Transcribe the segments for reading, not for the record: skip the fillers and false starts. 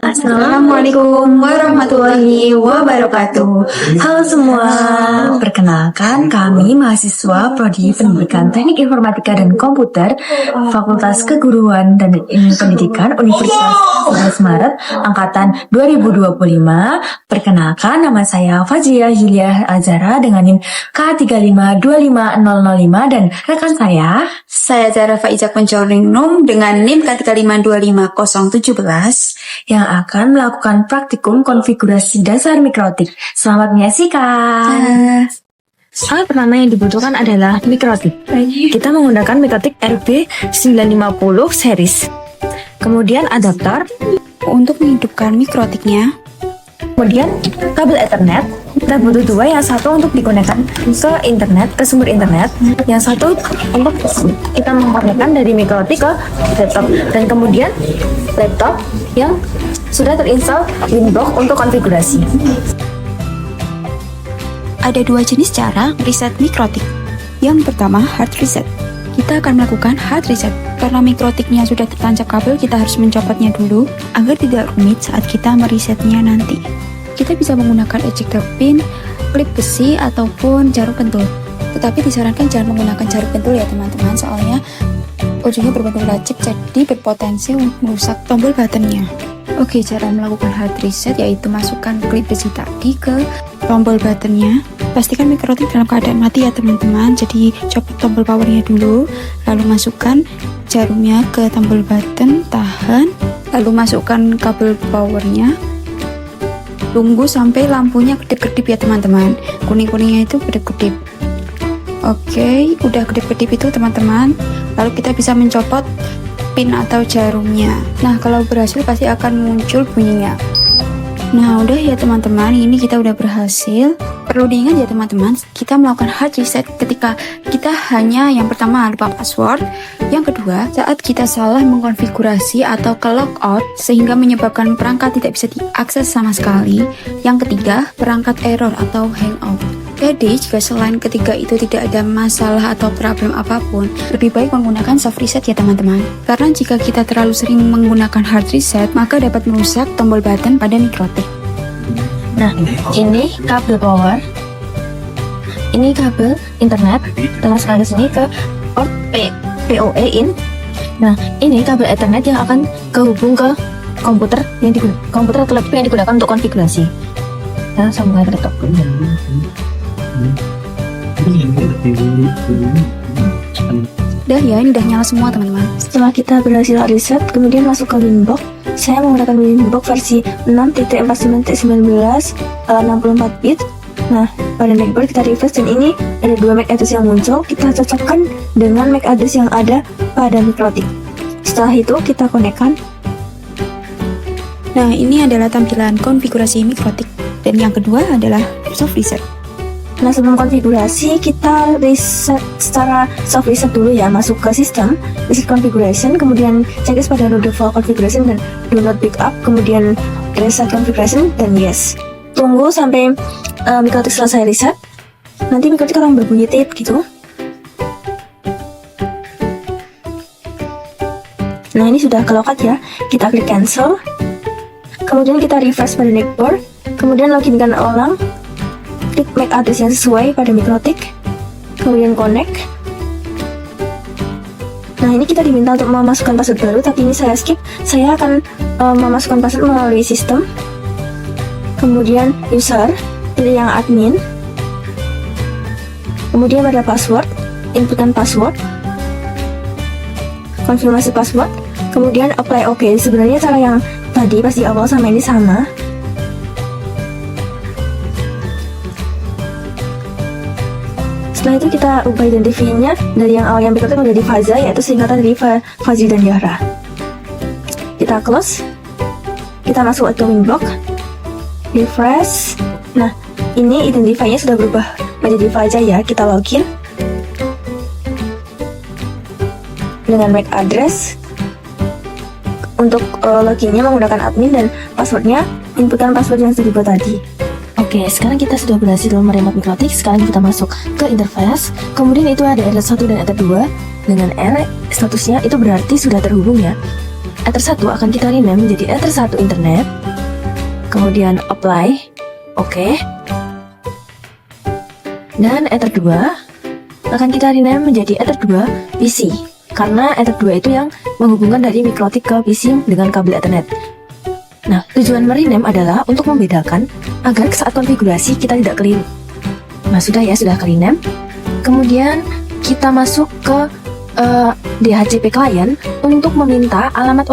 Assalamualaikum warahmatullahi wabarakatuh. Halo semua, perkenalkan kami mahasiswa Prodi Pendidikan Teknik Informatika dan Komputer Fakultas Keguruan dan Ilmu Pendidikan Universitas 11 Maret Angkatan 2025. Perkenalkan, nama saya Fajriah Juliah Azara dengan NIM K3525005 dan rekan Saya Zara Faizah Koncoringnum dengan NIM K3525017 yang akan melakukan praktikum konfigurasi dasar mikrotik. Selamat menyaksikan. Alat pertama yang dibutuhkan adalah mikrotik. Kita menggunakan mikrotik RB950 series. Kemudian adaptor untuk menghidupkan mikrotiknya. Kemudian kabel Ethernet. Kita butuh dua, yang satu untuk digunakan ke internet, ke sumber internet, yang satu untuk kita mengkonekkan dari mikrotik ke laptop. Dan kemudian laptop yang sudah terinstall Winbox untuk konfigurasi. Ada dua jenis cara reset mikrotik. Yang pertama, hard reset. Kita akan melakukan hard reset. Karena mikrotiknya sudah tertancap kabel, kita harus mencopotnya dulu agar tidak rumit saat kita meresetnya nanti. Kita bisa menggunakan ejector pin, klip besi, ataupun jarum pentul. Tetapi disarankan jangan menggunakan jarum pentul ya teman-teman, soalnya ujungnya berbentuk lancip, jadi berpotensi merusak tombol buttonnya. Oke, cara melakukan hard reset yaitu masukkan klip besi tadi ke tombol buttonnya. Pastikan mikrotik dalam keadaan mati ya teman-teman, jadi copot tombol powernya dulu, lalu masukkan jarumnya ke tombol button, tahan, lalu masukkan kabel powernya. Tunggu sampai lampunya kedip-kedip ya teman-teman, kuning-kuningnya itu kedip-kedip. Oke, udah kedip-kedip itu teman-teman, lalu kita bisa mencopot pin atau jarumnya. Nah, kalau berhasil pasti akan muncul bunyinya. Nah, udah ya teman-teman, ini kita udah berhasil. Perlu diingat ya teman-teman, kita melakukan hard reset ketika kita hanya yang pertama lupa password, yang kedua saat kita salah mengkonfigurasi atau ke logout sehingga menyebabkan perangkat tidak bisa diakses sama sekali, yang ketiga perangkat error atau hangout. Jadi, jika selain ketiga itu tidak ada masalah atau problem apapun, lebih baik menggunakan soft reset ya teman-teman. Karena jika kita terlalu sering menggunakan hard reset, maka dapat merusak tombol button pada mikrotik. Nah, ini kabel power, ini kabel internet, dengan sekali sini ke port PoE in. Nah, ini kabel Ethernet yang akan kehubung ke komputer atau laptop yang digunakan untuk konfigurasi. Nah, sambungan ke laptop. Udah ya, ini udah nyala semua teman-teman. Setelah kita berhasil reset, kemudian masuk ke Winbox. Saya menggunakan Winbox versi 6.49.19 64 bit. Nah, pada netboard kita refresh dan ini ada dua MAC address yang muncul. Kita cocokkan dengan MAC address yang ada pada mikrotik. Setelah itu kita konekkan. Nah, ini adalah tampilan konfigurasi mikrotik. Dan yang kedua adalah soft reset. Nah, sebelum konfigurasi, kita reset secara soft reset dulu ya. Masuk ke sistem, reset configuration, kemudian checklist pada load default configuration dan do not pick up, kemudian reset configuration dan yes. Tunggu sampai mikrotik selesai reset. Nanti mikrotik akan berbunyi tit gitu. Nah, ini sudah kelokat ya. Kita klik cancel. Kemudian kita refresh pada netboard. Kemudian loginkan ulang. Klik MAC address yang sesuai pada mikrotik, kemudian connect. Nah, ini kita diminta untuk memasukkan password baru, tapi ini saya skip. Saya akan memasukkan password melalui sistem. Kemudian user, pilih yang admin. Kemudian pada password, inputkan password. Konfirmasi password. Kemudian apply OK. Sebenarnya cara yang tadi pas di awal sama ini sama. Setelah itu kita ubah identifinya dari yang awal yang mikrotik menjadi Faza, yaitu singkatan dari Fazil dan Yahra. Kita close. Kita masuk ke Winbox. Refresh. Nah, ini identifinya sudah berubah menjadi Faza ya. Kita login dengan MAC address. Untuk loginnya menggunakan admin dan passwordnya inputkan password yang sudah dibuat tadi. Oke, sekarang kita sudah berhasil meremote mikrotik. Sekarang kita masuk ke interface. Kemudian itu ada R1 dan R2. Dengan R statusnya itu berarti sudah terhubung ya. Ether 1 akan kita rename menjadi Ether 1 Internet. Kemudian apply, oke. Dan Ether 2 akan kita rename menjadi Ether 2 PC, karena Ether 2 itu yang menghubungkan dari mikrotik ke PC dengan kabel Ethernet. Nah, tujuan merename adalah untuk membedakan agar saat konfigurasi kita tidak keliru. Nah, sudah ke rename. Kemudian kita masuk ke DHCP client untuk meminta alamat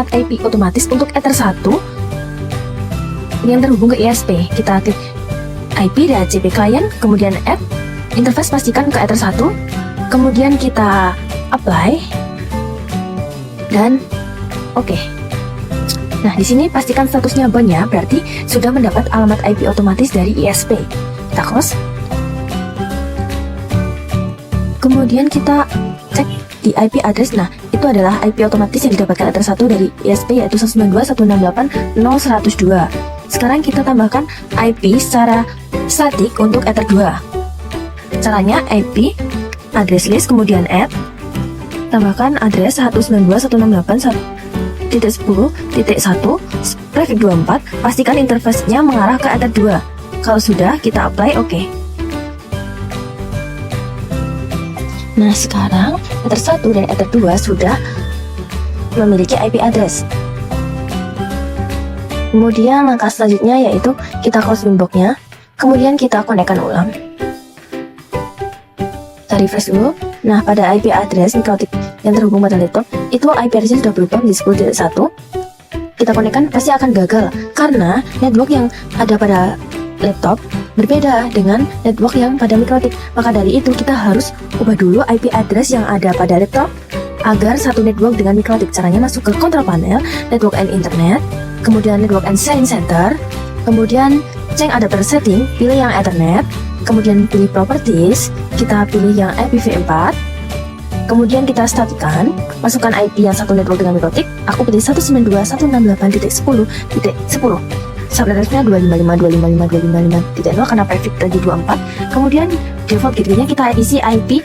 IP otomatis untuk Ether 1 yang terhubung ke ISP. Kita klik IP DHCP client, kemudian add, interface pastikan ke Ether 1, kemudian kita apply, dan oke. Nah, di sini pastikan statusnya bound ya, berarti sudah mendapat alamat IP otomatis dari ISP. Kita close. Kemudian kita cek di IP address. Nah, itu adalah IP otomatis yang didapatkan Ether 1 dari ISP, yaitu 192.168.0.102. Sekarang kita tambahkan IP secara statik untuk Ether 2. Caranya IP address list, kemudian add, tambahkan address 192.168.10.1 prefix 24, pastikan interface-nya mengarah ke Ether 2. Kalau sudah, kita apply oke. Nah, sekarang Ether 1 dan Ether 2 sudah memiliki IP address. Kemudian langkah selanjutnya yaitu kita close winbox-nya, kemudian kita konekkan ulang. Kita refresh dulu. Nah, pada IP address mikrotik yang terhubung pada laptop, itu IP address sudah berubah menjadi 10.1. Kita konekkan pasti akan gagal, karena network yang ada pada laptop berbeda dengan network yang pada mikrotik. Maka dari itu kita harus ubah dulu IP address yang ada pada laptop agar satu network dengan mikrotik. Caranya masuk ke control panel, network and internet, kemudian network and sharing center, kemudian change adapter setting, pilih yang Ethernet, kemudian pilih properties, kita pilih yang IPv4, kemudian kita statikan, masukkan IP yang satu network dengan mikrotik. Aku pilih 192.168.10.10. Subnetnya 255.255.255.0 karena prefix tadi 24. Kemudian default gateway-nya kita isi IP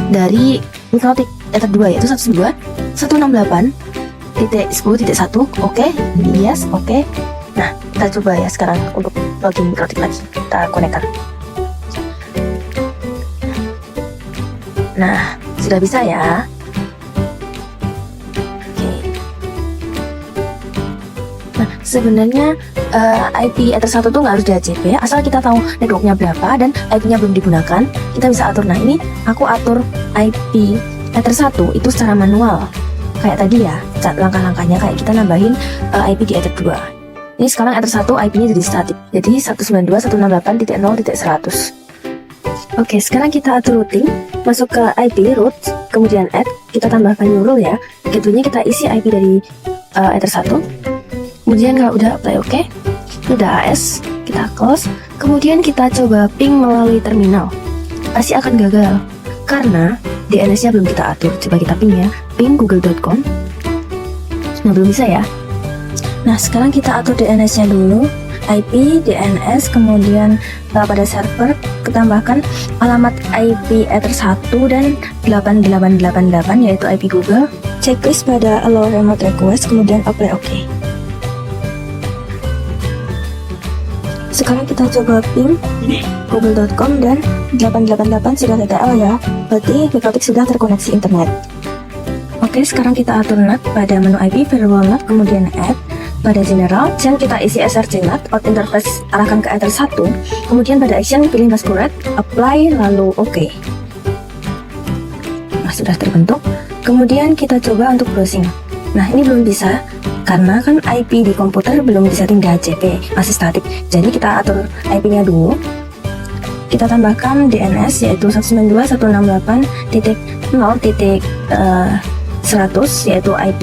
dari mikrotik Ether 2 yaitu 192.168.10.1. Oke, yes, oke. Nah, kita coba ya sekarang untuk login mikrotik lagi. Kita konekkan. Nah, sudah bisa ya. Nah, sebenarnya IP Ether 1 tuh nggak harus DHCP, asal kita tahu networknya berapa dan IP-nya belum digunakan, kita bisa atur. Nah, ini aku atur IP Ether 1 itu secara manual, kayak tadi ya, langkah-langkahnya kayak kita nambahin IP di Ether 2. Ini sekarang Ether 1 IP-nya jadi static, jadi 192.168.0.100. Oke, sekarang kita atur routing, masuk ke IP root, kemudian add, kita tambahkan new rule ya, gateway-nya kita isi IP dari Ether 1. Kemudian kalau udah apply oke, udah AS, kita close. Kemudian kita coba ping melalui terminal. Pasti akan gagal karena DNS-nya belum kita atur. Coba kita ping ya, ping google.com. Nah, belum bisa ya. Nah, sekarang kita atur DNS-nya dulu. IP, DNS, kemudian pada server ketambahkan alamat IP Ether 1 dan 8888 yaitu IP Google. Checklist pada allow remote request, kemudian apply oke. Sekarang kita coba ping google.com dan 888 sudah TTL ya, berarti mikrotik sudah terkoneksi internet. Oke, sekarang kita atur NAT pada menu IP, firewall NAT, kemudian add. Pada general, dan kita isi src NAT, out interface arahkan ke Ether 1, kemudian pada action pilih masquerade, apply, lalu oke. Nah, sudah terbentuk. Kemudian kita coba untuk browsing. Nah, ini belum bisa karena kan IP di komputer belum disetting DHCP, masih statik. Jadi kita atur IP-nya dulu. Kita tambahkan DNS yaitu 192.168.0.100 yaitu IP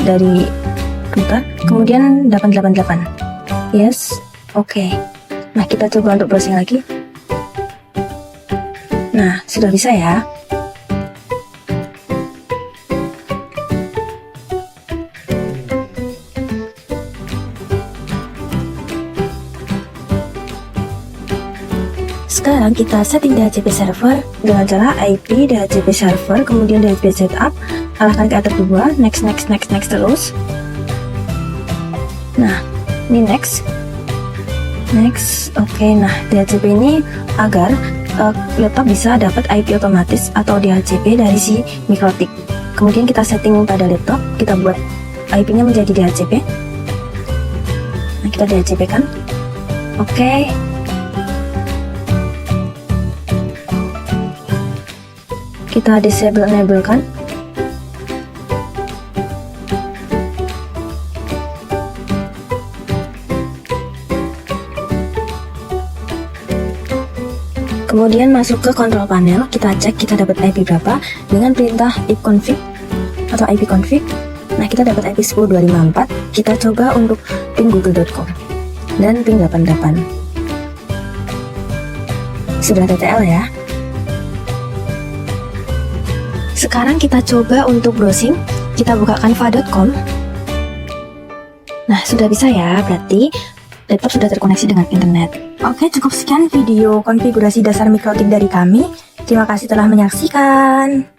dari router. Kemudian 888. Yes, oke. Nah, kita coba untuk browsing lagi. Nah, sudah bisa ya. sekarang kita setting DHCP server dengan cara IP DHCP server, kemudian DHCP setup, arahkan ke atas 2, next terus. Nah, ini next. Oke, nah DHCP ini agar laptop bisa dapat IP otomatis atau DHCP dari si Mikrotik. Kemudian kita setting pada laptop, kita buat IP-nya menjadi DHCP. Nah, kita DHCP kan. Oke. Kita enable kan. Kemudian masuk ke control panel, kita cek kita dapat IP berapa dengan perintah ipconfig atau ipconfig. Nah, kita dapat IP 10254. Kita coba untuk ping google.com dan ping 88. Sudah TTL ya. Sekarang kita coba untuk browsing. Kita buka canva.com. Nah, sudah bisa ya, berarti laptop sudah terkoneksi dengan internet. Oke, cukup sekian video konfigurasi dasar Mikrotik dari kami. Terima kasih telah menyaksikan.